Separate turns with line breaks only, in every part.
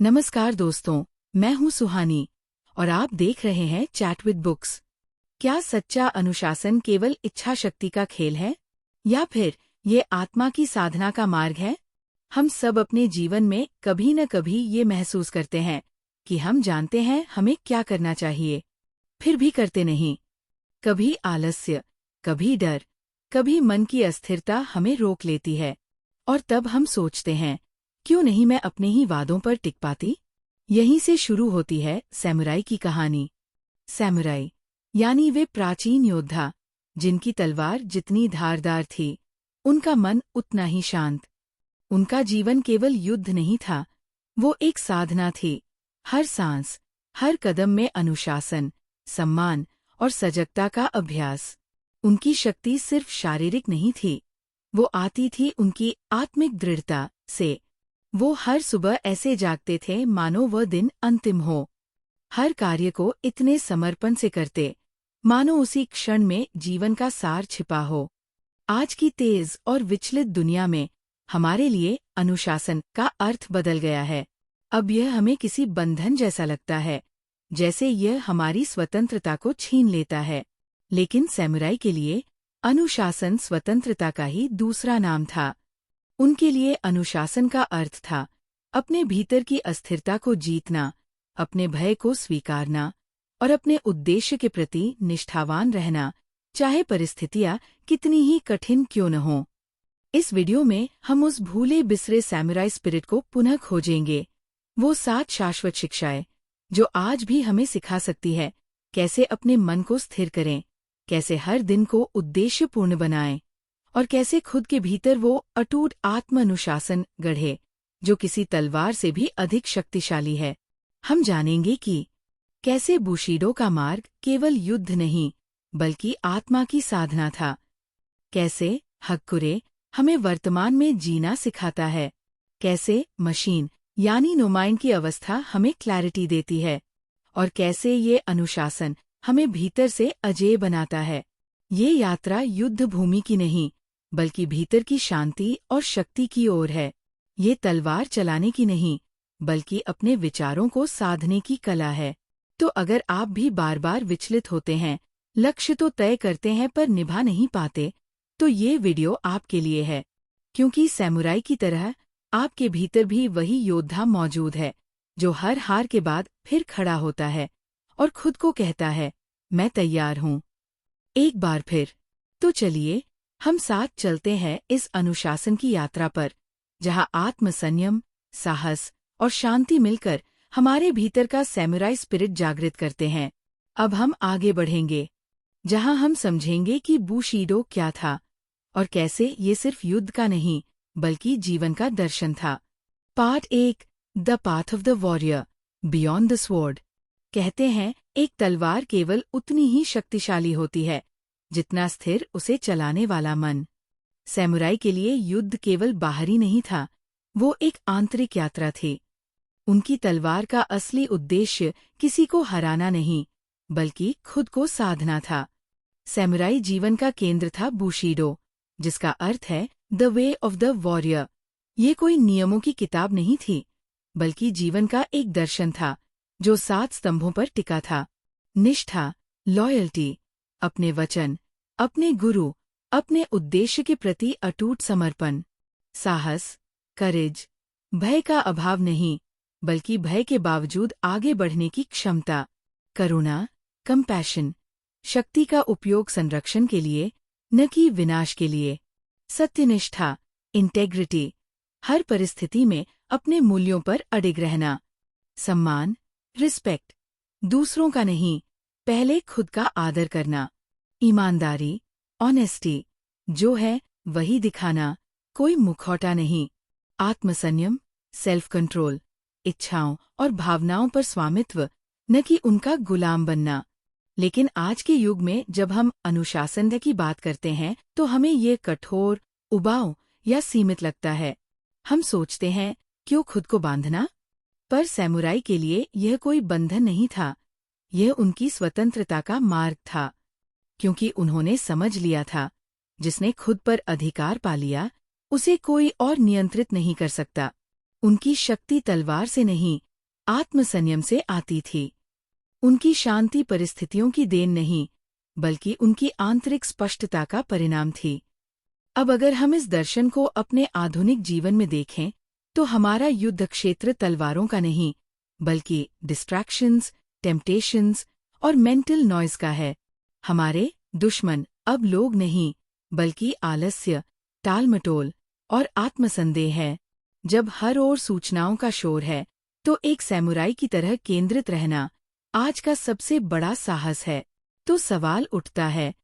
नमस्कार दोस्तों, मैं हूं सुहानी और आप देख रहे हैं चैट विद बुक्स। क्या सच्चा अनुशासन केवल इच्छा शक्ति का खेल है या फिर ये आत्मा की साधना का मार्ग है? हम सब अपने जीवन में कभी न कभी ये महसूस करते हैं कि हम जानते हैं हमें क्या करना चाहिए, फिर भी करते नहीं। कभी आलस्य, कभी डर, कभी मन की अस्थिरता हमें रोक लेती है और तब हम सोचते हैं, क्यों नहीं मैं अपने ही वादों पर टिक पाती? यहीं से शुरू होती है सैमुराई की कहानी। सैमुराई यानी वे प्राचीन योद्धा जिनकी तलवार जितनी धारदार थी, उनका मन उतना ही शांत। उनका जीवन केवल युद्ध नहीं था, वो एक साधना थी। हर सांस, हर कदम में अनुशासन, सम्मान और सजगता का अभ्यास। उनकी शक्ति सिर्फ शारीरिक नहीं थी, वो आती थी उनकी आत्मिक दृढ़ता से। वो हर सुबह ऐसे जागते थे मानो वह दिन अंतिम हो। हर कार्य को इतने समर्पण से करते मानो उसी क्षण में जीवन का सार छिपा हो। आज की तेज और विचलित दुनिया में हमारे लिए अनुशासन का अर्थ बदल गया है। अब यह हमें किसी बंधन जैसा लगता है, जैसे यह हमारी स्वतंत्रता को छीन लेता है। लेकिन सैमुराई के लिए अनुशासन स्वतंत्रता का ही दूसरा नाम था। उनके लिए अनुशासन का अर्थ था अपने भीतर की अस्थिरता को जीतना, अपने भय को स्वीकारना और अपने उद्देश्य के प्रति निष्ठावान रहना, चाहे परिस्थितियां कितनी ही कठिन क्यों न हों। इस वीडियो में हम उस भूले बिसरे सैमुराई स्पिरिट को पुनः खोजेंगे, वो 7 शाश्वत शिक्षाएं जो आज भी हमें सिखा सकती है कैसे अपने मन को स्थिर करें, कैसे हर दिन को उद्देश्यपूर्ण बनाएं और कैसे खुद के भीतर वो अटूट आत्म अनुशासन गढ़े जो किसी तलवार से भी अधिक शक्तिशाली है। हम जानेंगे कि कैसे बुशीडो का मार्ग केवल युद्ध नहीं बल्कि आत्मा की साधना था। कैसे हक्कुरे हमें वर्तमान में जीना सिखाता है, कैसे मशीन यानी नोमाइंड की अवस्था हमें क्लैरिटी देती है और कैसे ये अनुशासन हमें भीतर से अजेय बनाता है। ये यात्रा युद्ध भूमि की नहीं बल्कि भीतर की शांति और शक्ति की ओर है। ये तलवार चलाने की नहीं बल्कि अपने विचारों को साधने की कला है। तो अगर आप भी बार बार विचलित होते हैं, लक्ष्य तो तय करते हैं पर निभा नहीं पाते, तो ये वीडियो आपके लिए है। क्योंकि सैमुराई की तरह आपके भीतर भी वही योद्धा मौजूद है जो हर हार के बाद फिर खड़ा होता है और खुद को कहता है, मैं तैयार हूँ। एक बार फिर। तो चलिए हम साथ चलते हैं इस अनुशासन की यात्रा पर, जहाँ आत्मसंयम, साहस और शांति मिलकर हमारे भीतर का सैमुराई स्पिरिट जागृत करते हैं। अब हम आगे बढ़ेंगे, जहाँ हम समझेंगे कि बुशीडो क्या था और कैसे ये सिर्फ युद्ध का नहीं बल्कि जीवन का दर्शन था। Part 1, the path of the warrior beyond the sword. कहते हैं एक तलवार केवल उतनी ही शक्तिशाली होती है जितना स्थिर उसे चलाने वाला मन। सैमुराई के लिए युद्ध केवल बाहरी नहीं था, वो एक आंतरिक यात्रा थी। उनकी तलवार का असली उद्देश्य किसी को हराना नहीं बल्कि खुद को साधना था। सैमुराई जीवन का केंद्र था बुशीडो, जिसका अर्थ है the way of the warrior. ये कोई नियमों की किताब नहीं थी बल्कि जीवन का एक दर्शन था जो 7 स्तंभों पर टिका था। निष्ठा, लॉयल्टी, अपने वचन, अपने गुरु, अपने उद्देश्य के प्रति अटूट समर्पण। साहस, करेज, भय का अभाव नहीं बल्कि भय के बावजूद आगे बढ़ने की क्षमता। करुणा, कंपैशन, शक्ति का उपयोग संरक्षण के लिए न कि विनाश के लिए। सत्यनिष्ठा, इंटेग्रिटी, हर परिस्थिति में अपने मूल्यों पर अडिग रहना। सम्मान, रिस्पेक्ट, दूसरों का नहीं पहले खुद का आदर करना। ईमानदारी, ऑनेस्टी, जो है वही दिखाना, कोई मुखौटा नहीं। आत्मसंयम, सेल्फ कंट्रोल, इच्छाओं और भावनाओं पर स्वामित्व, न कि उनका गुलाम बनना। लेकिन आज के युग में जब हम अनुशासन की बात करते हैं तो हमें ये कठोर, उबाऊ या सीमित लगता है। हम सोचते हैं, क्यों खुद को बांधना? पर सैमुराई के लिए यह कोई बंधन नहीं था, यह उनकी स्वतंत्रता का मार्ग था। क्योंकि उन्होंने समझ लिया था, जिसने खुद पर अधिकार पा लिया, उसे कोई और नियंत्रित नहीं कर सकता। उनकी शक्ति तलवार से नहीं आत्मसंयम से आती थी। उनकी शांति परिस्थितियों की देन नहीं, बल्कि उनकी आंतरिक स्पष्टता का परिणाम थी। अब अगर हम इस दर्शन को अपने आधुनिक जीवन में देखें, तो हमारा युद्ध क्षेत्र तलवारों का नहीं, बल्कि डिस्ट्रैक्शंस, टेम्पटेशंस और मेंटल नॉइज का है। हमारे दुश्मन अब लोग नहीं, बल्कि आलस्य, टालमटोल और आत्मसंदेह है। जब हर ओर सूचनाओं का शोर है, तो एक सैमुराई की तरह केंद्रित रहना आज का सबसे बड़ा साहस है। तो सवाल उठता है,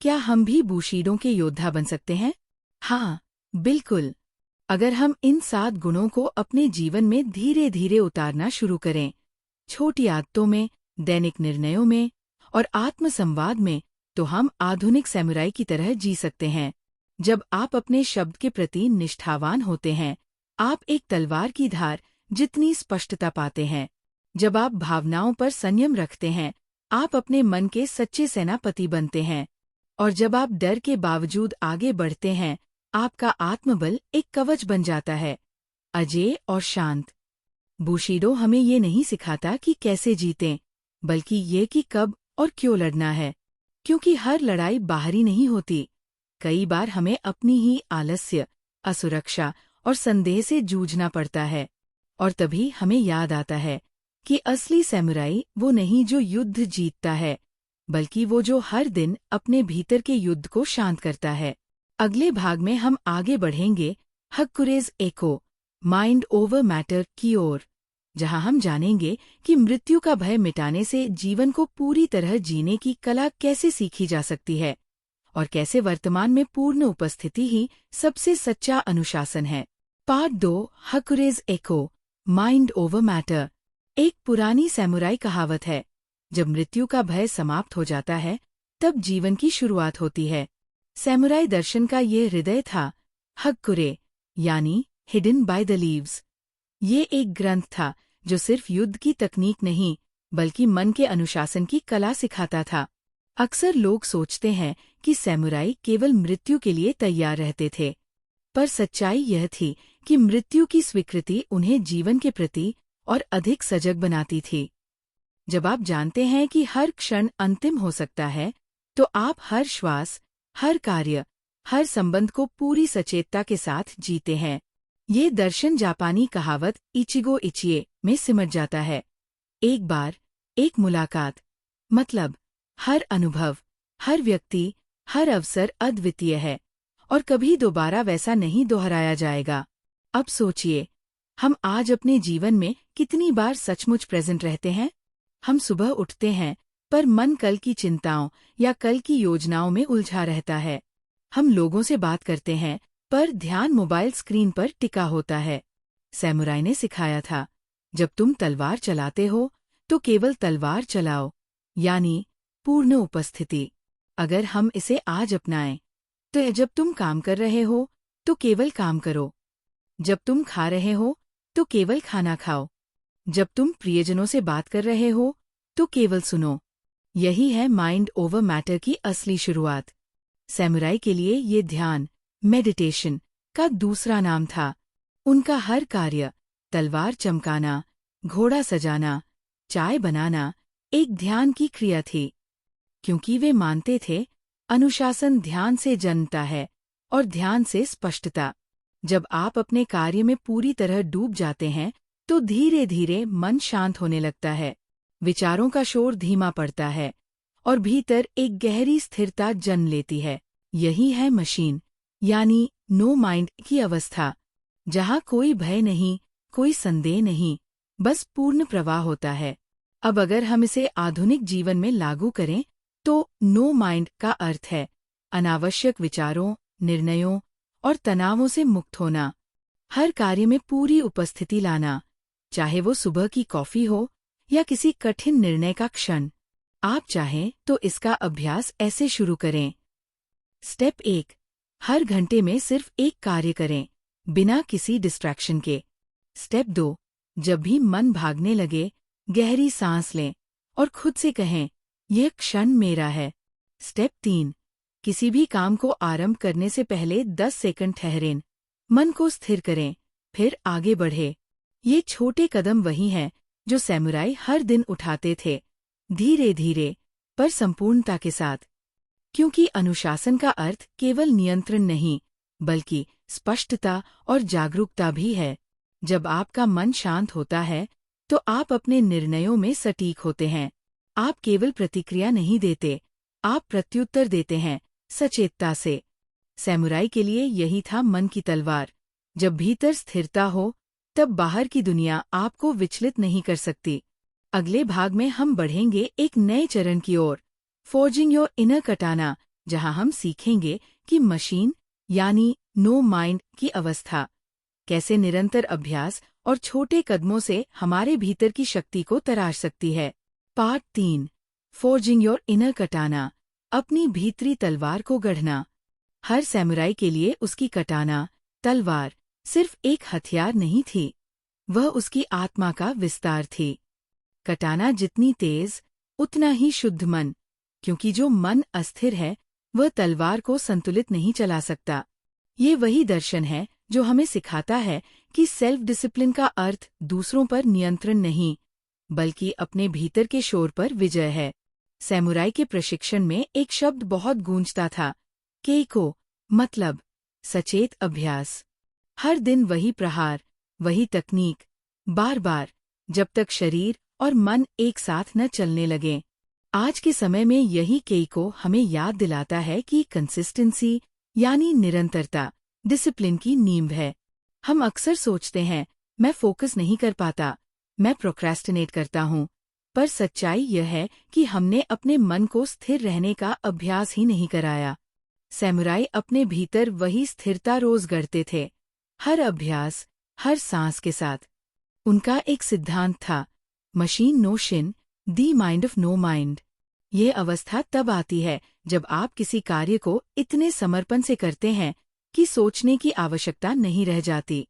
क्या हम भी बुशीडों के योद्धा बन सकते हैं? हाँ, बिल्कुल। अगर हम इन 7 गुणों को अपने जीवन में धीरे धीरे उतारना शुरू करें, छोटी आदतों में, दैनिक निर्णयों में और आत्मसंवाद में, तो हम आधुनिक सैमुराई की तरह जी सकते हैं। जब आप अपने शब्द के प्रति निष्ठावान होते हैं, आप एक तलवार की धार जितनी स्पष्टता पाते हैं। जब आप भावनाओं पर संयम रखते हैं, आप अपने मन के सच्चे सेनापति बनते हैं। और जब आप डर के बावजूद आगे बढ़ते हैं, आपका आत्मबल एक कवच बन जाता है, अजेय और शांत। बुशीडो हमें ये नहीं सिखाता कि कैसे जीतें, बल्कि ये कि कब और क्यों लड़ना है। क्योंकि हर लड़ाई बाहरी नहीं होती। कई बार हमें अपनी ही आलस्य, असुरक्षा और संदेह से जूझना पड़ता है। और तभी हमें याद आता है कि असली सैमुराई वो नहीं जो युद्ध जीतता है, बल्कि वो जो हर दिन अपने भीतर के युद्ध को शांत करता है। अगले भाग में हम आगे बढ़ेंगे हक्कुरेज़ एको, माइंड ओवर मैटर की ओर, जहां हम जानेंगे कि मृत्यु का भय मिटाने से जीवन को पूरी तरह जीने की कला कैसे सीखी जा सकती है और कैसे वर्तमान में पूर्ण उपस्थिति ही सबसे सच्चा अनुशासन है। पार्ट 2, हक्कुरेज़ एको, माइंड ओवर मैटर। एक पुरानी सैमुराई कहावत है, जब मृत्यु का भय समाप्त हो जाता है, तब जीवन की शुरुआत होती है। सैमुराई दर्शन का ये हृदय था, हक्कुरे, यानी हिडन बाय द लीव्स। ये एक ग्रंथ था जो सिर्फ युद्ध की तकनीक नहीं, बल्कि मन के अनुशासन की कला सिखाता था। अक्सर लोग सोचते हैं कि सैमुराई केवल मृत्यु के लिए तैयार रहते थे, पर सच्चाई यह थी कि मृत्यु की स्वीकृति उन्हें जीवन के प्रति और अधिक सजग बनाती थी। जब आप जानते हैं कि हर क्षण अंतिम हो सकता है, तो आप हर श्वास, हर कार्य, हर संबंध को पूरी सचेतता के साथ जीते हैं। ये दर्शन जापानी कहावत इचिगो इचिए में सिमट जाता है। एक बार, एक मुलाकात। मतलब, हर अनुभव, हर व्यक्ति, हर अवसर अद्वितीय है और कभी दोबारा वैसा नहीं दोहराया जाएगा। अब सोचिए, हम आज अपने जीवन में कितनी बार सचमुच प्रेजेंट रहते हैं? हम सुबह उठते हैं, पर मन कल की चिंताओं या कल की योजनाओं में उलझा रहता है। हम लोगों से बात करते हैं, पर ध्यान मोबाइल स्क्रीन पर टिका होता है। सैमुराई ने सिखाया था, जब तुम तलवार चलाते हो, तो केवल तलवार चलाओ, यानी पूर्ण उपस्थिति। अगर हम इसे आज अपनाएं, तो जब तुम काम कर रहे हो, तो केवल काम करो। जब तुम खा रहे हो, तो केवल खाना खाओ। जब तुम प्रियजनों से बात कर रहे हो, तो केवल सुनो। यही है माइंड ओवर मैटर की असली शुरुआत। सैमुराई के लिए ये ध्यान, मेडिटेशन, का दूसरा नाम था। उनका हर कार्य, तलवार चमकाना, घोड़ा सजाना, चाय बनाना, एक ध्यान की क्रिया थी। क्योंकि वे मानते थे, अनुशासन ध्यान से जन्मता है और ध्यान से स्पष्टता। जब आप अपने कार्य में पूरी तरह डूब जाते हैं, तो धीरे धीरे मन शांत होने लगता है, विचारों का शोर धीमा पड़ता है और भीतर एक गहरी स्थिरता जन्म लेती है। यही है मशीन, यानी नो माइंड की अवस्था, जहाँ कोई भय नहीं, कोई संदेह नहीं, बस पूर्ण प्रवाह होता है। अब अगर हम इसे आधुनिक जीवन में लागू करें, तो नो माइंड का अर्थ है अनावश्यक विचारों, निर्णयों और तनावों से मुक्त होना। हर कार्य में पूरी उपस्थिति लाना, चाहे वो सुबह की कॉफी हो या किसी कठिन निर्णय का क्षण। आप चाहें तो इसका अभ्यास ऐसे शुरू करें। स्टेप 1, हर घंटे में सिर्फ एक कार्य करें, बिना किसी डिस्ट्रैक्शन के। स्टेप 2, जब भी मन भागने लगे, गहरी सांस लें और खुद से कहें, यह क्षण मेरा है। स्टेप 3, किसी भी काम को आरंभ करने से पहले 10 सेकंड ठहरें, मन को स्थिर करें, फिर आगे बढ़े। ये छोटे कदम वही हैं जो सैमुराई हर दिन उठाते थे, धीरे धीरे पर संपूर्णता के साथ। क्योंकि अनुशासन का अर्थ केवल नियंत्रण नहीं, बल्कि स्पष्टता और जागरूकता भी है। जब आपका मन शांत होता है, तो आप अपने निर्णयों में सटीक होते हैं। आप केवल प्रतिक्रिया नहीं देते, आप प्रत्युत्तर देते हैं, सचेतता से। सैमुराई के लिए यही था मन की तलवार। जब भीतर स्थिरता हो, तब बाहर की दुनिया आपको विचलित नहीं कर सकती। अगले भाग में हम बढ़ेंगे एक नए चरण की ओर, फोर्जिंग योर इनर कटाना, जहां हम सीखेंगे कि मशीन यानी नो माइंड की अवस्था कैसे निरंतर अभ्यास और छोटे कदमों से हमारे भीतर की शक्ति को तराश सकती है। पार्ट 3, फोर्जिंग योर इनर कटाना, अपनी भीतरी तलवार को गढ़ना। हर सैमुराई के लिए उसकी कटाना, तलवार, सिर्फ एक हथियार नहीं थी, वह उसकी आत्मा का विस्तार थी। कटाना जितनी तेज, उतना ही शुद्ध मन, क्योंकि जो मन अस्थिर है, वह तलवार को संतुलित नहीं चला सकता। ये वही दर्शन है जो हमें सिखाता है कि सेल्फ डिसिप्लिन का अर्थ दूसरों पर नियंत्रण नहीं, बल्कि अपने भीतर के शोर पर विजय है। सैमुराई के प्रशिक्षण में एक शब्द बहुत गूंजता था, केइको, मतलब सचेत अभ्यास। हर दिन वही प्रहार, वही तकनीक, बार बार, जब तक शरीर और मन एक साथ न चलने लगे। आज के समय में यही केइको हमें याद दिलाता है कि कंसिस्टेंसी यानी निरंतरता डिसिप्लिन की नींव है। हम अक्सर सोचते हैं, मैं फोकस नहीं कर पाता, मैं प्रोक्रेस्टिनेट करता हूँ, पर सच्चाई यह है कि हमने अपने मन को स्थिर रहने का अभ्यास ही नहीं कराया। सैमुराई अपने भीतर वही स्थिरता रोज गढ़ते थे, हर अभ्यास, हर सांस के साथ। उनका एक सिद्धांत था, मशीन नो शिन, the mind of no mind. ये अवस्था तब आती है जब आप किसी कार्य को इतने समर्पण से करते हैं कि सोचने की आवश्यकता नहीं रह जाती।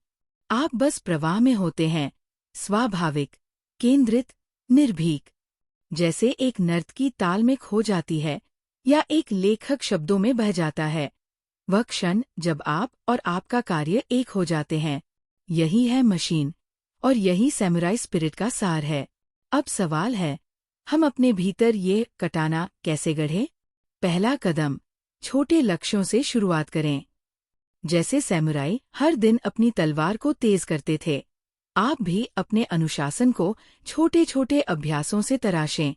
आप बस प्रवाह में होते हैं, स्वाभाविक, केंद्रित, निर्भीक। जैसे एक नर्तकी ताल में खो जाती है या एक लेखक शब्दों में बह जाता है। वह क्षण जब आप और आपका कार्य एक हो जाते हैं, यही है मशीन, और यही सैमुराई स्पिरिट का सार है। अब सवाल है, हम अपने भीतर ये कटाना कैसे गढ़ें? पहला कदम, छोटे लक्ष्यों से शुरुआत करें। जैसे सैमुराई हर दिन अपनी तलवार को तेज करते थे, आप भी अपने अनुशासन को छोटे छोटे अभ्यासों से तराशें।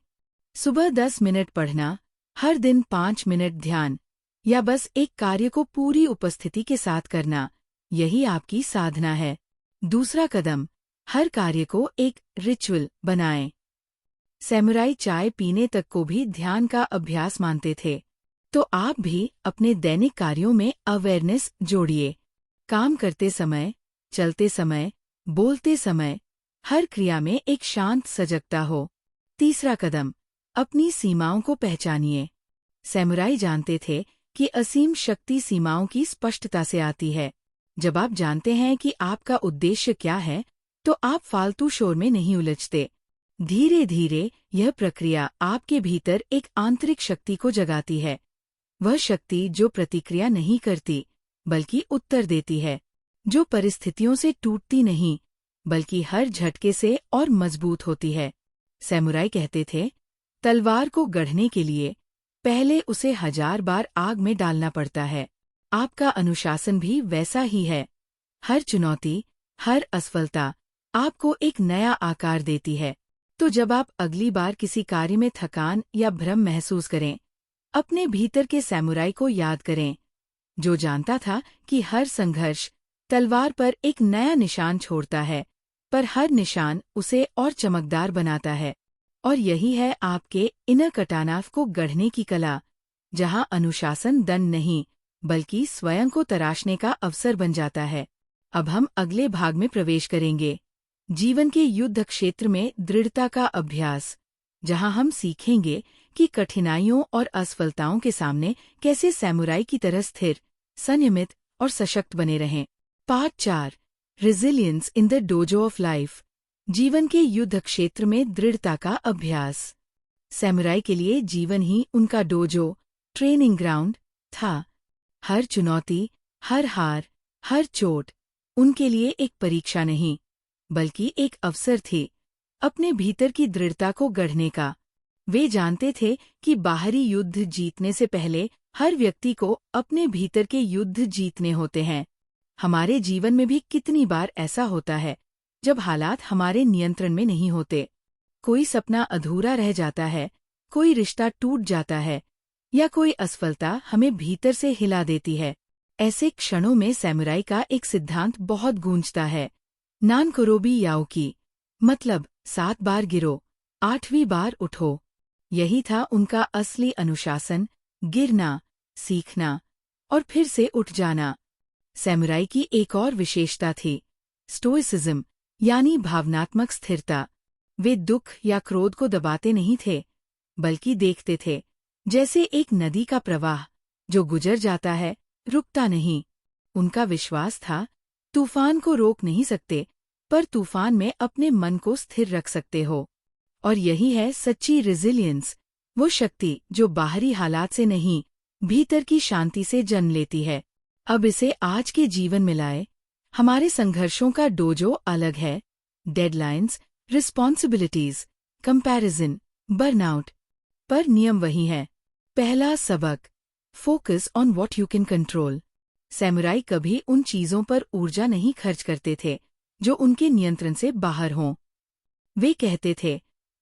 सुबह 10 मिनट पढ़ना, हर दिन 5 मिनट ध्यान, या बस एक कार्य को पूरी उपस्थिति के साथ करना, यही आपकी साधना है। दूसरा कदम, हर कार्य को एक रिचुअल बनाएं। सैमुराई चाय पीने तक को भी ध्यान का अभ्यास मानते थे, तो आप भी अपने दैनिक कार्यों में अवेयरनेस जोड़िए। काम करते समय, चलते समय, बोलते समय, हर क्रिया में एक शांत सजगता हो। तीसरा कदम, अपनी सीमाओं को पहचानिए। सैमुराई जानते थे कि असीम शक्ति सीमाओं की स्पष्टता से आती है। जब आप जानते हैं कि आपका उद्देश्य क्या है, तो आप फालतू शोर में नहीं उलझते। धीरे धीरे यह प्रक्रिया आपके भीतर एक आंतरिक शक्ति को जगाती है। वह शक्ति जो प्रतिक्रिया नहीं करती, बल्कि उत्तर देती है, जो परिस्थितियों से टूटती नहीं, बल्कि हर झटके से और मजबूत होती है। सैमुराई कहते थे, तलवार को गढ़ने के लिए पहले उसे 1000 बार आग में डालना पड़ता है। आपका अनुशासन भी वैसा ही है। हर चुनौती, हर असफलता आपको एक नया आकार देती है। तो जब आप अगली बार किसी कार्य में थकान या भ्रम महसूस करें, अपने भीतर के सैमुराई को याद करें, जो जानता था कि हर संघर्ष तलवार पर एक नया निशान छोड़ता है, पर हर निशान उसे और चमकदार बनाता है। और यही है आपके इनर कटाना को गढ़ने की कला, जहां अनुशासन दंड नहीं, बल्कि स्वयं को तराशने का अवसर बन जाता है। अब हम अगले भाग में प्रवेश करेंगे, जीवन के युद्ध क्षेत्र में दृढ़ता का अभ्यास, जहां हम सीखेंगे कि कठिनाइयों और असफलताओं के सामने कैसे सैमुराई की तरह स्थिर, संयमित और सशक्त बने रहें। Part 4, resilience in the dojo of life, जीवन के युद्ध क्षेत्र में दृढ़ता का अभ्यास। सैमुराई के लिए जीवन ही उनका डोजो, ट्रेनिंग ग्राउंड था। हर चुनौती, हर हार, हर चोट उनके लिए एक परीक्षा नहीं, बल्कि एक अवसर थी, अपने भीतर की दृढ़ता को गढ़ने का। वे जानते थे कि बाहरी युद्ध जीतने से पहले हर व्यक्ति को अपने भीतर के युद्ध जीतने होते हैं। हमारे जीवन में भी कितनी बार ऐसा होता है जब हालात हमारे नियंत्रण में नहीं होते। कोई सपना अधूरा रह जाता है, कोई रिश्ता टूट जाता है, या कोई असफलता हमें भीतर से हिला देती है। ऐसे क्षणों में सैमुराई का एक सिद्धांत बहुत गूंजता है, नानकोरोबी याओकी, मतलब 7 बार गिरो, 8वीं बार उठो। यही था उनका असली अनुशासन, गिरना, सीखना और फिर से उठ जाना। सैमुराई की एक और विशेषता थी, स्टोइसिज्म, यानी भावनात्मक स्थिरता। वे दुख या क्रोध को दबाते नहीं थे, बल्कि देखते थे, जैसे एक नदी का प्रवाह जो गुजर जाता है, रुकता नहीं। उनका विश्वास था, तूफान को रोक नहीं सकते, पर तूफान में अपने मन को स्थिर रख सकते हो। और यही है सच्ची रेजिलियंस, वो शक्ति जो बाहरी हालात से नहीं, भीतर की शांति से जन्म लेती है। अब इसे आज के जीवन में लाए। हमारे संघर्षों का डोजो अलग है, डेडलाइंस, रिस्पॉन्सिबिलिटीज, कंपैरिजन, बर्नआउट, पर नियम वही है। पहला सबक, focus on what you can control. Samurai कभी उन चीजों पर ऊर्जा नहीं खर्च करते थे जो उनके नियंत्रण से बाहर हों। वे कहते थे,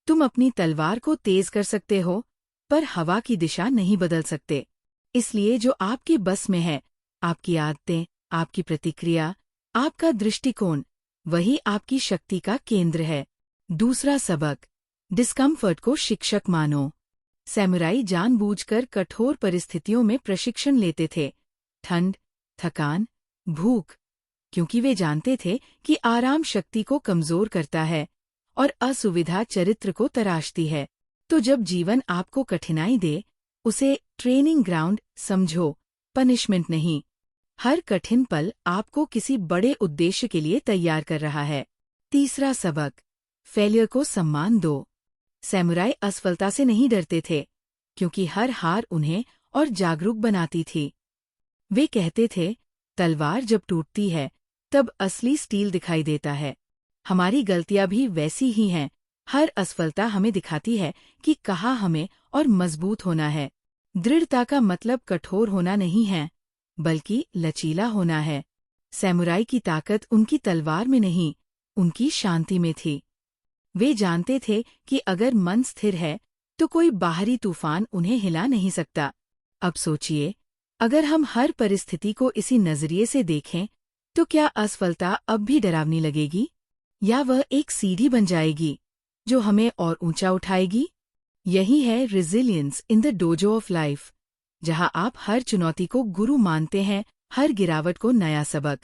तुम अपनी तलवार को तेज कर सकते हो, पर हवा की दिशा नहीं बदल सकते। इसलिए जो आपके बस में है, आपकी आदतें, आपकी प्रतिक्रिया, आपका दृष्टिकोण, वही आपकी शक्ति का केंद्र है। दूसरा सबक, डिस्कम्फर्ट को शिक्षक मानो। सैमुराई जानबूझकर कठोर परिस्थितियों में प्रशिक्षण लेते थे, ठंड, थकान, भूख, क्योंकि वे जानते थे कि आराम शक्ति को कमजोर करता है और असुविधा चरित्र को तराशती है। तो जब जीवन आपको कठिनाई दे, उसे ट्रेनिंग ग्राउंड समझो, पनिशमेंट नहीं। हर कठिन पल आपको किसी बड़े उद्देश्य के लिए तैयार कर रहा है। तीसरा सबक, फेलियर को सम्मान दो। सैमुराई असफलता से नहीं डरते थे, क्योंकि हर हार उन्हें और जागरूक बनाती थी। वे कहते थे, तलवार जब टूटती है, तब असली स्टील दिखाई देता है। हमारी गलतियां भी वैसी ही हैं। हर असफलता हमें दिखाती है कि कहाँ हमें और मजबूत होना है। दृढ़ता का मतलब कठोर होना नहीं है, बल्कि लचीला होना है। सैमुराई की ताकत उनकी तलवार में नहीं, उनकी शांति में थी। वे जानते थे कि अगर मन स्थिर है, तो कोई बाहरी तूफान उन्हें हिला नहीं सकता। अब सोचिए, अगर हम हर परिस्थिति को इसी नजरिए से देखें, तो क्या असफलता अब भी डरावनी लगेगी, या वह एक सीढ़ी बन जाएगी जो हमें और ऊंचा उठाएगी? यही है resilience in the dojo of life, जहां आप हर चुनौती को गुरु मानते हैं, हर गिरावट को नया सबक,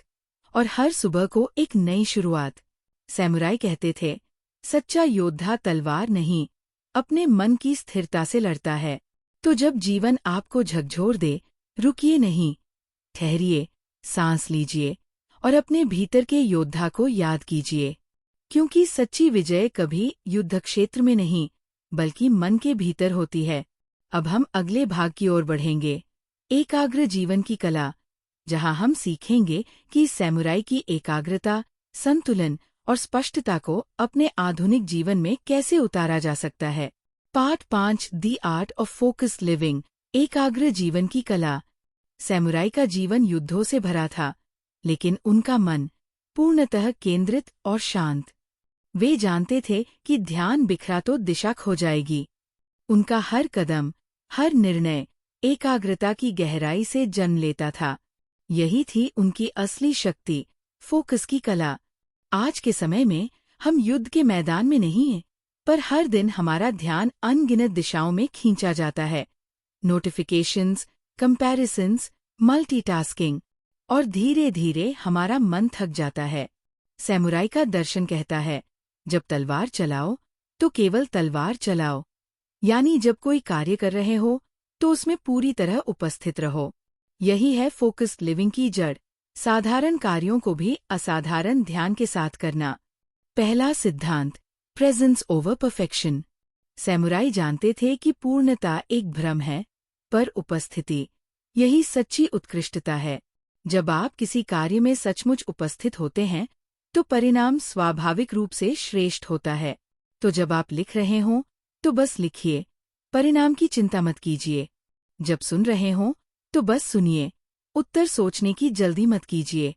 और हर सुबह को एक नई शुरुआत। सैमुराई कहते थे, सच्चा योद्धा तलवार नहीं, अपने मन की स्थिरता से लड़ता है। तो जब जीवन आपको झकझोर दे, रुकिए नहीं, ठहरिए, सांस लीजिए और अपने भीतर के योद्धा को याद कीजिए, क्योंकि सच्ची विजय कभी युद्धक्षेत्र में नहीं, बल्कि मन के भीतर होती है। अब हम अगले भाग की ओर बढ़ेंगे, एकाग्र जीवन की कला, जहां हम सीखेंगे कि सैमुराई की एकाग्रता, संतुलन और स्पष्टता को अपने आधुनिक जीवन में कैसे उतारा जा सकता है। Part 5, the art of focused living, एकाग्र जीवन की कला। सैमुराई का जीवन युद्धों से भरा था, लेकिन उनका मन पूर्णतः केंद्रित और शांत। वे जानते थे कि ध्यान बिखरा तो दिशा खो जाएगी। उनका हर कदम, हर निर्णय एकाग्रता की गहराई से जन्म लेता था। यही थी उनकी असली शक्ति, फोकस की कला। आज के समय में हम युद्ध के मैदान में नहीं हैं, पर हर दिन हमारा ध्यान अनगिनत दिशाओं में खींचा जाता है। नोटिफिकेशंस, कंपैरिजन्स, मल्टीटास्किंग, और धीरे धीरे हमारा मन थक जाता है। सैमुराई का दर्शन कहता है, जब तलवार चलाओ तो केवल तलवार चलाओ, यानी जब कोई कार्य कर रहे हो तो उसमें पूरी तरह उपस्थित रहो। यही है फोकस्ड लिविंग की जड़, साधारण कार्यों को भी असाधारण ध्यान के साथ करना। पहला सिद्धांत, प्रेजेंस ओवर परफेक्शन। सैमुराई जानते थे कि पूर्णता एक भ्रम है, पर उपस्थिति, यही सच्ची उत्कृष्टता है। जब आप किसी कार्य में सचमुच उपस्थित होते हैं, तो परिणाम स्वाभाविक रूप से श्रेष्ठ होता है। तो जब आप लिख रहे हों तो बस लिखिए, परिणाम की चिंता मत कीजिए। जब सुन रहे हों तो बस सुनिए, उत्तर सोचने की जल्दी मत कीजिए।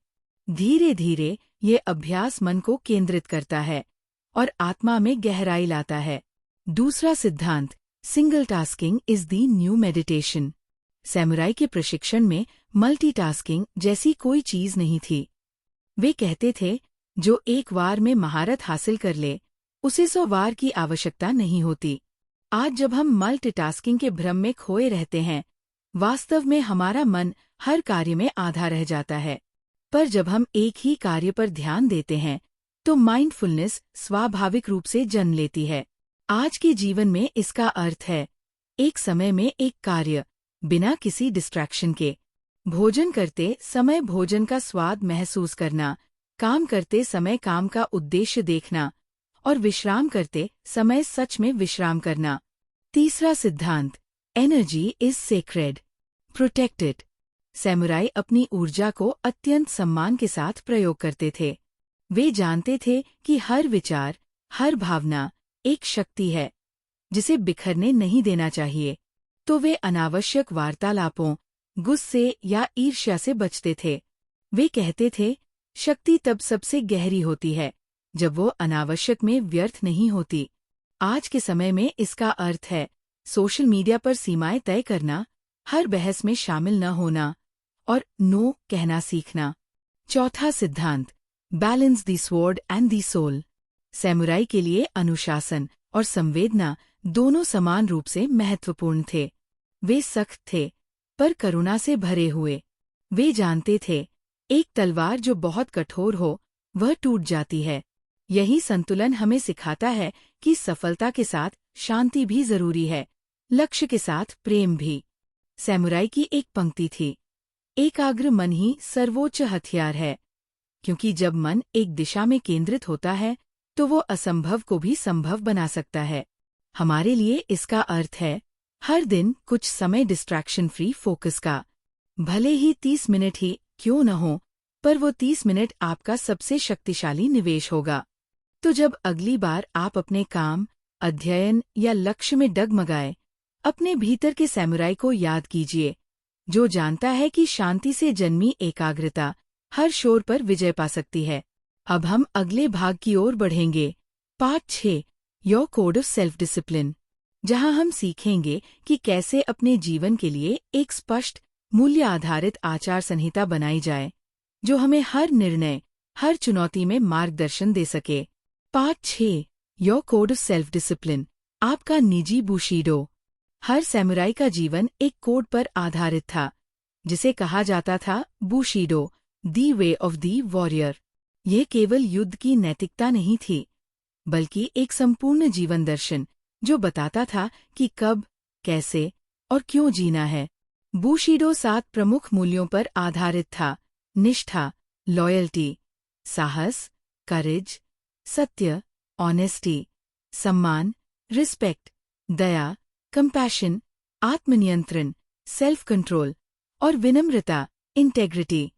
धीरे धीरे ये अभ्यास मन को केंद्रित करता है और आत्मा में गहराई लाता है। दूसरा सिद्धांत, single tasking is the new meditation. Samurai के प्रशिक्षण में मल्टीटास्किंग जैसी कोई चीज नहीं थी। वे कहते थे, जो एक वार में महारत हासिल कर ले, उसे 100 वार की आवश्यकता नहीं होती। आज जब हम मल्टीटास्किंग के भ्रम में खोए रहते हैं, वास्तव में हमारा मन हर कार्य में आधा रह जाता है। पर जब हम एक ही कार्य पर ध्यान देते हैं, तो माइंडफुलनेस स्वाभाविक रूप से जन्म लेती है। आज के जीवन में इसका अर्थ है, एक समय में एक कार्य, बिना किसी डिस्ट्रैक्शन के। भोजन करते समय भोजन का स्वाद महसूस करना, काम करते समय काम का उद्देश्य देखना और विश्राम करते समय सच में विश्राम करना। तीसरा सिद्धांत, energy is sacred, protect it. Samurai अपनी ऊर्जा को अत्यंत सम्मान के साथ प्रयोग करते थे। वे जानते थे कि हर विचार, हर भावना एक शक्ति है, जिसे बिखरने नहीं देना चाहिए। तो वे अनावश्यक वार्तालापों, गुस्से या ईर्ष्या से बचते थे। वे कहते थे, शक्ति तब सबसे गहरी होती है जब वो अनावश्यक में व्यर्थ नहीं होती। आज के समय में इसका अर्थ है, सोशल मीडिया पर सीमाएं तय करना, हर बहस में शामिल न होना और नो कहना सीखना। चौथा सिद्धांत, balance the sword and the soul. Samurai के लिए अनुशासन और संवेदना दोनों समान रूप से महत्वपूर्ण थे। वे सख्त थे, पर करुणा से भरे हुए। वे जानते थे, एक तलवार जो बहुत कठोर हो, वह टूट जाती है। यही संतुलन हमें सिखाता है कि सफलता के साथ शांति भी जरूरी है, लक्ष्य के साथ प्रेम भी। सैमुराई की एक पंक्ति थी, एकाग्र मन ही सर्वोच्च हथियार है, क्योंकि जब मन एक दिशा में केंद्रित होता है, तो वो असंभव को भी संभव बना सकता है। हमारे लिए इसका अर्थ है, हर दिन कुछ समय डिस्ट्रैक्शन फ्री फोकस का। भले ही 30 मिनट ही क्यों न हो, पर वो 30 मिनट आपका सबसे शक्तिशाली निवेश होगा। तो जब अगली बार आप अपने काम, अध्ययन या लक्ष्य में डगमगाए, अपने भीतर के सैमुराई को याद कीजिए, जो जानता है कि शांति से जन्मी एकाग्रता हर शोर पर विजय पा सकती है। अब हम अगले भाग की ओर बढ़ेंगे, part 6, your code of self discipline, जहां हम सीखेंगे कि कैसे अपने जीवन के लिए एक स्पष्ट, मूल्य आधारित आचार संहिता बनाई जाए, जो हमें हर निर्णय, हर चुनौती में मार्गदर्शन दे सके। Part 6, your code of self discipline, आपका निजी बुशीडो। हर सैमुराई का जीवन एक कोड पर आधारित था, जिसे कहा जाता था बुशीडो, दी वे ऑफ दी वॉरियर। यह केवल युद्ध की नैतिकता नहीं थी, बल्कि एक संपूर्ण जीवन दर्शन, जो बताता था कि कब, कैसे और क्यों जीना है। बुशीडो 7 प्रमुख मूल्यों पर आधारित था, निष्ठा, लॉयल्टी, साहस, करेज, सत्य, ऑनेस्टी, सम्मान, रिस्पेक्ट, दया, कंपैशन, आत्मनियंत्रण, सेल्फ कंट्रोल और विनम्रता, इंटेग्रिटी।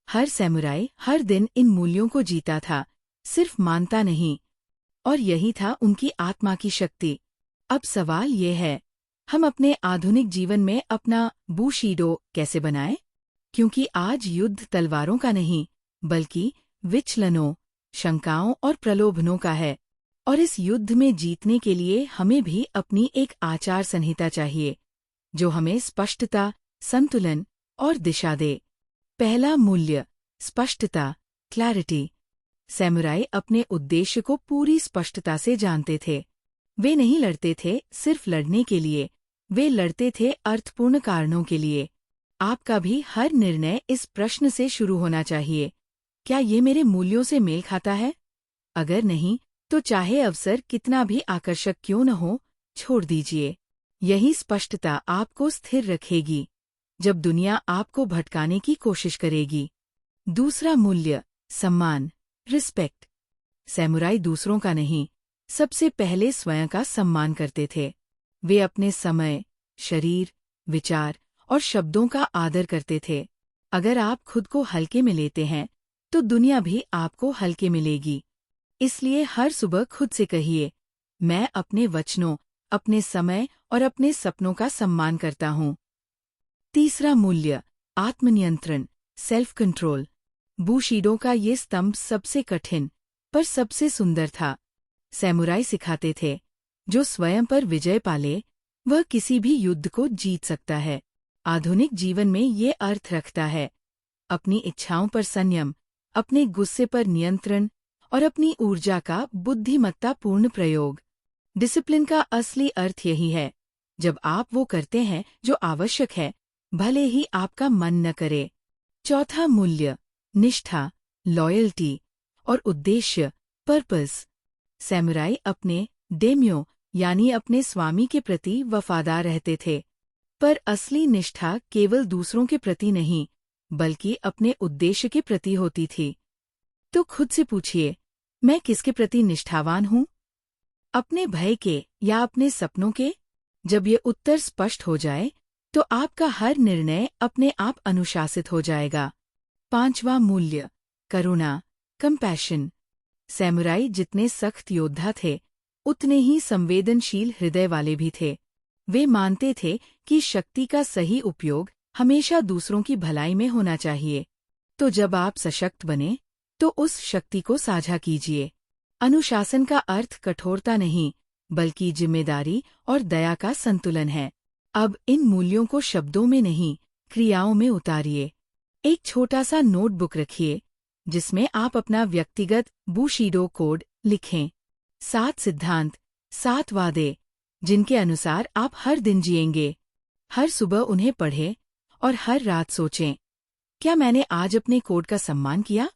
हर सैमुराई हर दिन इन मूल्यों को जीता था, सिर्फ मानता नहीं, और यही था उनकी आत्मा की शक्ति। अब सवाल ये है, हम अपने आधुनिक जीवन में अपना बुशीडो कैसे बनाएं? क्योंकि आज युद्ध तलवारों का नहीं, बल्कि विचलनों, शंकाओं और प्रलोभनों का है। और इस युद्ध में जीतने के लिए हमें भी अपनी एक आचार संहिता चाहिए, जो हमें स्पष्टता, संतुलन और दिशा दे। पहला मूल्य, स्पष्टता, क्लैरिटी। सैमुराई अपने उद्देश्य को पूरी स्पष्टता से जानते थे। वे नहीं लड़ते थे सिर्फ लड़ने के लिए, वे लड़ते थे अर्थपूर्ण कारणों के लिए। आपका भी हर निर्णय इस प्रश्न से शुरू होना चाहिए, क्या ये मेरे मूल्यों से मेल खाता है? अगर नहीं, तो चाहे अवसर कितना भी आकर्षक क्यों न हो, छोड़ दीजिए। यही स्पष्टता आपको स्थिर रखेगी, जब दुनिया आपको भटकाने की कोशिश करेगी। दूसरा मूल्य, सम्मान, रिस्पेक्ट। सैमुराई दूसरों का नहीं, सबसे पहले स्वयं का सम्मान करते थे। वे अपने समय, शरीर, विचार और शब्दों का आदर करते थे। अगर आप खुद को हल्के में लेते हैं, तो दुनिया भी आपको हल्के में लेगी। इसलिए हर सुबह खुद से कहिए, मैं अपने वचनों, अपने समय और अपने सपनों का सम्मान करता हूँ। तीसरा मूल्य, आत्मनियंत्रण, सेल्फ कंट्रोल। बूशीडो का ये स्तंभ सबसे कठिन पर सबसे सुंदर था। सैमुराई सिखाते थे, जो स्वयं पर विजय पाले वह किसी भी युद्ध को जीत सकता है। आधुनिक जीवन में ये अर्थ रखता है अपनी इच्छाओं पर संयम, अपने गुस्से पर नियंत्रण और अपनी ऊर्जा का बुद्धिमत्तापूर्ण प्रयोग। डिसिप्लिन का असली अर्थ यही है, जब आप वो करते हैं जो आवश्यक है, भले ही आपका मन न करे। चौथा मूल्य, निष्ठा, लॉयल्टी और उद्देश्य, पर्पस। सैमुराई अपने डेम्यो यानी अपने स्वामी के प्रति वफादार रहते थे, पर असली निष्ठा केवल दूसरों के प्रति नहीं, बल्कि अपने उद्देश्य के प्रति होती थी। तो खुद से पूछिए, मैं किसके प्रति निष्ठावान हूँ? अपने भय के या अपने सपनों के? जब ये उत्तर स्पष्ट हो जाए, तो आपका हर निर्णय अपने आप अनुशासित हो जाएगा। पांचवा मूल्य, करुणा, कंपैशन। सैमुराई जितने सख्त योद्धा थे, उतने ही संवेदनशील हृदय वाले भी थे। वे मानते थे कि शक्ति का सही उपयोग हमेशा दूसरों की भलाई में होना चाहिए। तो जब आप सशक्त बने, तो उस शक्ति को साझा कीजिए। अनुशासन का अर्थ कठोरता नहीं, बल्कि जिम्मेदारी और दया का संतुलन है। अब इन मूल्यों को शब्दों में नहीं, क्रियाओं में उतारिए। एक छोटा सा नोटबुक रखिए, जिसमें आप अपना व्यक्तिगत बूशीडो कोड लिखें। 7 सिद्धांत, 7 वादे, जिनके अनुसार आप हर दिन जिएंगे। हर सुबह उन्हें पढ़ें और हर रात सोचें, क्या मैंने आज अपने कोड का सम्मान किया?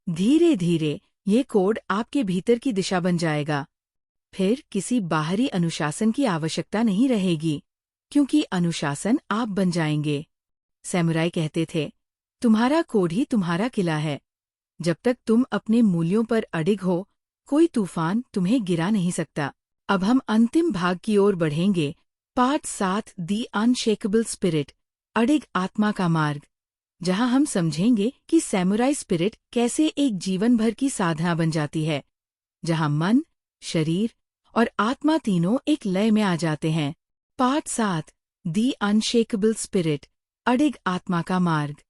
धीरे धीरे ये कोड आपके भीतर की दिशा बन जाएगा। फिर किसी बाहरी अनुशासन की आवश्यकता नहीं रहेगी, क्योंकि अनुशासन आप बन जाएंगे। सैमुराई कहते थे, तुम्हारा कोड ही तुम्हारा किला है। जब तक तुम अपने मूल्यों पर अडिग हो, कोई तूफान तुम्हें गिरा नहीं सकता। अब हम अंतिम भाग की ओर बढ़ेंगे। पार्ट 7, दी अनशेकेबल स्पिरिट, अडिग आत्मा का मार्ग, जहां हम समझेंगे कि सैमुराई स्पिरिट कैसे एक जीवन भर की साधना बन जाती है, जहां मन, शरीर और आत्मा तीनों एक लय में आ जाते हैं। पार्ट 7, दी अनशेकेबल स्पिरिट, अडिग आत्मा का मार्ग।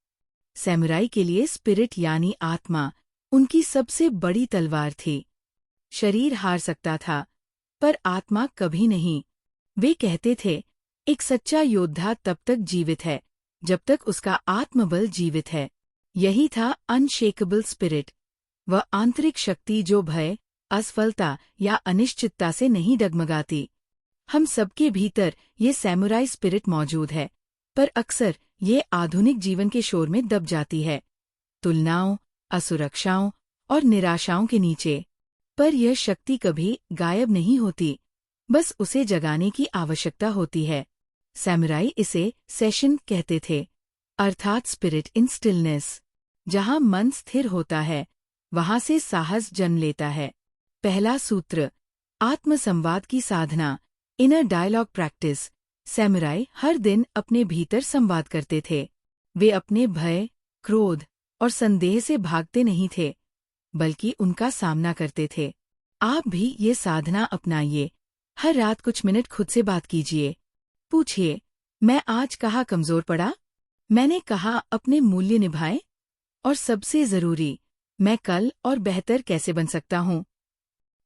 सैमुराई के लिए स्पिरिट यानी आत्मा उनकी सबसे बड़ी तलवार थी। शरीर हार सकता था, पर आत्मा कभी नहीं। वे कहते थे, एक सच्चा योद्धा तब तक जीवित है, जब तक उसका आत्मबल जीवित है। यही था अनशेकेबल स्पिरिट, वह आंतरिक शक्ति जो भय, असफलता या अनिश्चितता से नहीं डगमगाती। हम सबके भीतर ये सैमुराई स्पिरिट मौजूद है, पर अक्सर ये आधुनिक जीवन के शोर में दब जाती है, तुलनाओं, असुरक्षाओं और निराशाओं के नीचे। पर यह शक्ति कभी गायब नहीं होती, बस उसे जगाने की आवश्यकता होती है। सैमुराई इसे सेशन कहते थे, अर्थात स्पिरिट इन स्टिलनेस। जहां मन स्थिर होता है, वहां से साहस जन्म लेता है। पहला सूत्र, आत्मसंवाद की साधना, इनर डायलॉग प्रैक्टिस। सैमुराई हर दिन अपने भीतर संवाद करते थे। वे अपने भय, क्रोध और संदेह से भागते नहीं थे, बल्कि उनका सामना करते थे। आप भी ये साधना अपनाइए। हर रात कुछ मिनट खुद से बात कीजिए। पूछिए, मैं आज कहाँ कमजोर पड़ा? मैंने कहाँ अपने मूल्य निभाए? और सबसे जरूरी, मैं कल और बेहतर कैसे बन सकता हूँ?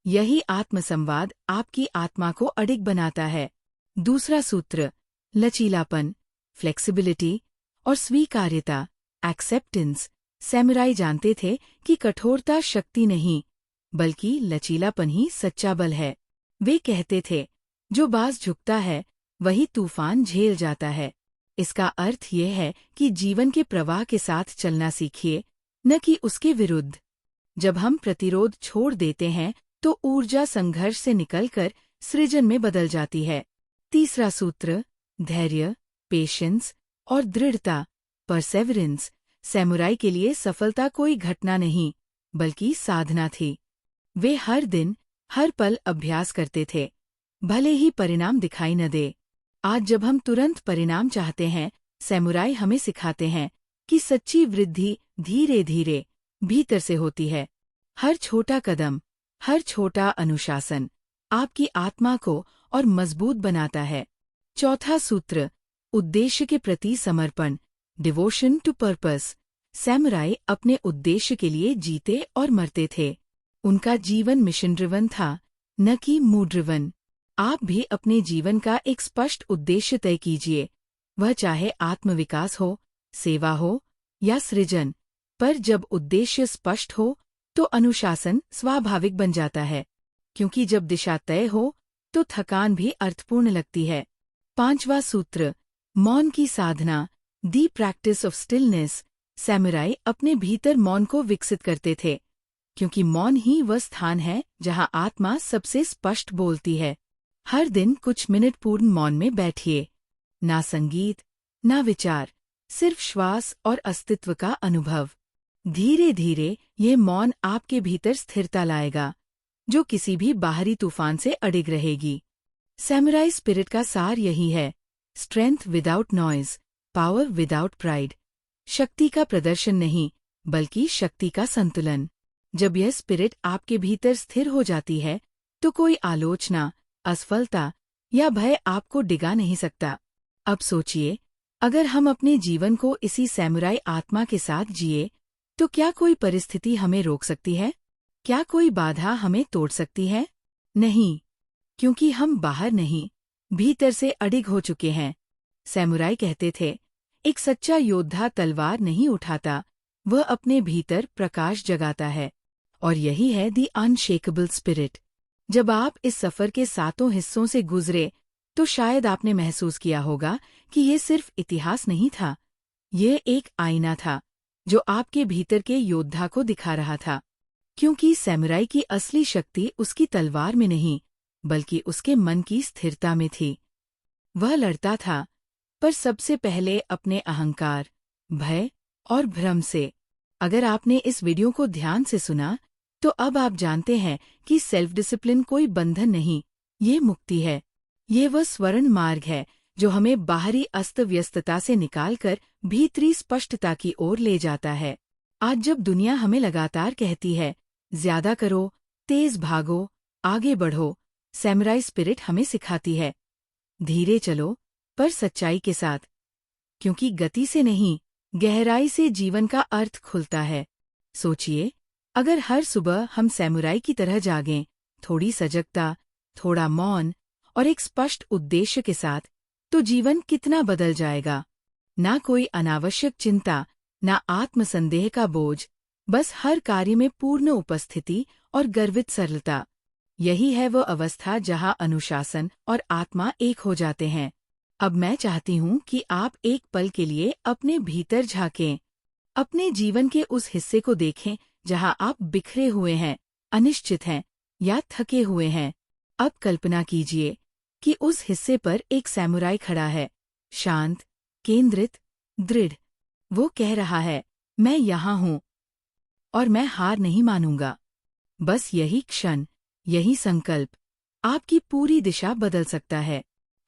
यही आत्मसंवाद आपकी आत्मा को अडिग बनाता है। दूसरा सूत्र, लचीलापन, फ्लेक्सिबिलिटी और स्वीकार्यता, एक्सेप्टेंस। सैमुराई जानते थे कि कठोरता शक्ति नहीं, बल्कि लचीलापन ही सच्चा बल है। वे कहते थे, जो बाज झुकता है वही तूफान झेल जाता है। इसका अर्थ ये है कि जीवन के प्रवाह के साथ चलना सीखिए, न कि उसके विरुद्ध। जब हम प्रतिरोध छोड़ देते हैं, तो ऊर्जा संघर्ष से निकलकर सृजन में बदल जाती है। तीसरा सूत्र, धैर्य, पेशेंस और दृढ़ता, परसेवरेंस। सैमुराई के लिए सफलता कोई घटना नहीं, बल्कि साधना थी। वे हर दिन, हर पल अभ्यास करते थे, भले ही परिणाम दिखाई न दे। आज जब हम तुरंत परिणाम चाहते हैं, सैमुराई हमें सिखाते हैं कि सच्ची वृद्धि धीरे धीरे भीतर से होती है। हर छोटा कदम, हर छोटा अनुशासन आपकी आत्मा को और मजबूत बनाता है। चौथा सूत्र, उद्देश्य के प्रति समर्पण, डिवोशन टू पर्पस। सैमुराई अपने उद्देश्य के लिए जीते और मरते थे। उनका जीवन मिशन ड्रिवन था, न कि मूड ड्रिवन। आप भी अपने जीवन का एक स्पष्ट उद्देश्य तय कीजिए, वह चाहे आत्मविकास हो, सेवा हो या सृजन। पर जब उद्देश्य स्पष्ट हो तो अनुशासन स्वाभाविक बन जाता है, क्योंकि जब दिशा तय हो तो थकान भी अर्थपूर्ण लगती है। पांचवा सूत्र, मौन की साधना, दी प्रैक्टिस ऑफ स्टिलनेस। सैमुराई अपने भीतर मौन को विकसित करते थे, क्योंकि मौन ही वह स्थान है जहां आत्मा सबसे स्पष्ट बोलती है। हर दिन कुछ मिनट पूर्ण मौन में बैठिए। ना संगीत, ना विचार, सिर्फ श्वास और अस्तित्व का अनुभव। धीरे धीरे ये मौन आपके भीतर स्थिरता लाएगा, जो किसी भी बाहरी तूफान से अडिग रहेगी। सैमुराई स्पिरिट का सार यही है, strength without noise, power without pride. शक्ति का प्रदर्शन नहीं, बल्कि शक्ति का संतुलन। जब यह स्पिरिट आपके भीतर स्थिर हो जाती है तो कोई आलोचना, असफलता या भय आपको डिगा नहीं सकता। अब सोचिए, अगर हम अपने जीवन को इसी सैमुराई आत्मा के साथ जिए तो क्या कोई परिस्थिति हमें रोक सकती है? क्या कोई बाधा हमें तोड़ सकती है? नहीं, क्योंकि हम बाहर नहीं, भीतर से अडिग हो चुके हैं। सैमुराई कहते थे, एक सच्चा योद्धा तलवार नहीं उठाता, वह अपने भीतर प्रकाश जगाता है। और यही है दी अनशेकेबल स्पिरिट। जब आप इस सफर के 7 हिस्सों से गुजरे तो शायद आपने महसूस किया होगा कि ये सिर्फ इतिहास नहीं था, ये एक आईना था जो आपके भीतर के योद्धा को दिखा रहा था। क्योंकि सैमुराई की असली शक्ति उसकी तलवार में नहीं, बल्कि उसके मन की स्थिरता में थी। वह लड़ता था, पर सबसे पहले अपने अहंकार, भय और भ्रम से। अगर आपने इस वीडियो को ध्यान से सुना तो अब आप जानते हैं कि सेल्फ डिसिप्लिन कोई बंधन नहीं, ये मुक्ति है। ये वह स्वर्ण मार्ग है जो हमें बाहरी अस्त व्यस्तता से निकालकर भीतरी स्पष्टता की ओर ले जाता है। आज जब दुनिया हमें लगातार कहती है, ज्यादा करो, तेज भागो, आगे बढ़ो, सैमुराई स्पिरिट हमें सिखाती है, धीरे चलो पर सच्चाई के साथ। क्योंकि गति से नहीं, गहराई से जीवन का अर्थ खुलता है। सोचिए, अगर हर सुबह हम सैमुराई की तरह जागें, थोड़ी सजगता, थोड़ा मौन और एक स्पष्ट उद्देश्य के साथ, तो जीवन कितना बदल जाएगा। ना कोई अनावश्यक चिंता, ना आत्मसंदेह का बोझ, बस हर कार्य में पूर्ण उपस्थिति और गर्वित सरलता। यही है वह अवस्था जहां अनुशासन और आत्मा एक हो जाते हैं। अब मैं चाहती हूँ कि आप एक पल के लिए अपने भीतर झांकें, अपने जीवन के उस हिस्से को देखें जहां आप बिखरे हुए हैं, अनिश्चित हैं या थके हुए हैं। अब कल्पना कीजिए कि उस हिस्से पर एक सैमुराई खड़ा है, शांत, केंद्रित, दृढ़। वो कह रहा है, मैं यहाँ हूँ और मैं हार नहीं मानूंगा। बस यही क्षण, यही संकल्प आपकी पूरी दिशा बदल सकता है।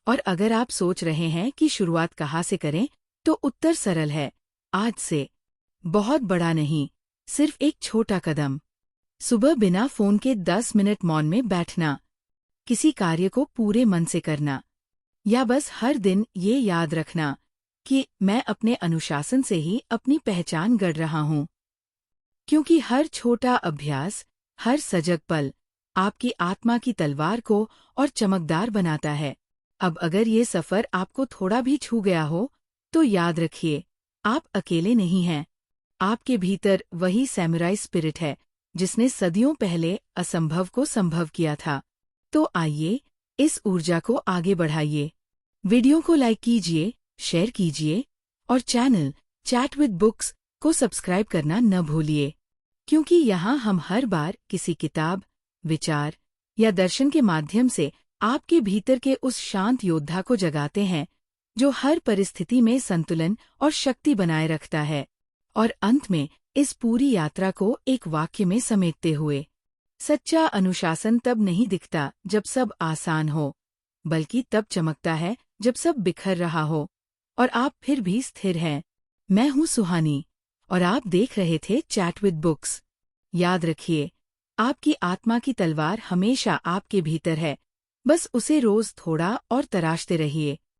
और अगर आप सोच रहे हैं कि शुरुआत कहाँ से करें, तो उत्तर सरल है, आज से। बहुत बड़ा नहीं, सिर्फ एक छोटा कदम। सुबह बिना फोन के 10 मिनट मौन में बैठना, किसी कार्य को पूरे मन से करना, या बस हर दिन ये याद रखना कि मैं अपने अनुशासन से ही अपनी पहचान गढ़ रहा हूँ। क्योंकि हर छोटा अभ्यास, हर सजग पल आपकी आत्मा की तलवार को और चमकदार बनाता है। अब अगर ये सफर आपको थोड़ा भी छू गया हो, तो याद रखिए, आप अकेले नहीं हैं। आपके भीतर वही सैमुराई स्पिरिट है जिसने सदियों पहले असंभव को संभव किया था। तो आइए, इस ऊर्जा को आगे बढ़ाइए। वीडियो को लाइक कीजिए, शेयर कीजिए और चैनल चैट विद बुक्स को सब्सक्राइब करना न भूलिए, क्योंकि यहाँ हम हर बार किसी किताब, विचार या दर्शन के माध्यम से आपके भीतर के उस शांत योद्धा को जगाते हैं जो हर परिस्थिति में संतुलन और शक्ति बनाए रखता है। और अंत में इस पूरी यात्रा को एक वाक्य में समेटते हुए, सच्चा अनुशासन तब नहीं दिखता जब सब आसान हो, बल्कि तब चमकता है जब सब बिखर रहा हो और आप फिर भी स्थिर हैं। मैं हूँ सुहानी और आप देख रहे थे चैट विद बुक्स। याद रखिए, आपकी आत्मा की तलवार हमेशा आपके भीतर है, बस उसे रोज थोड़ा और तराशते रहिए।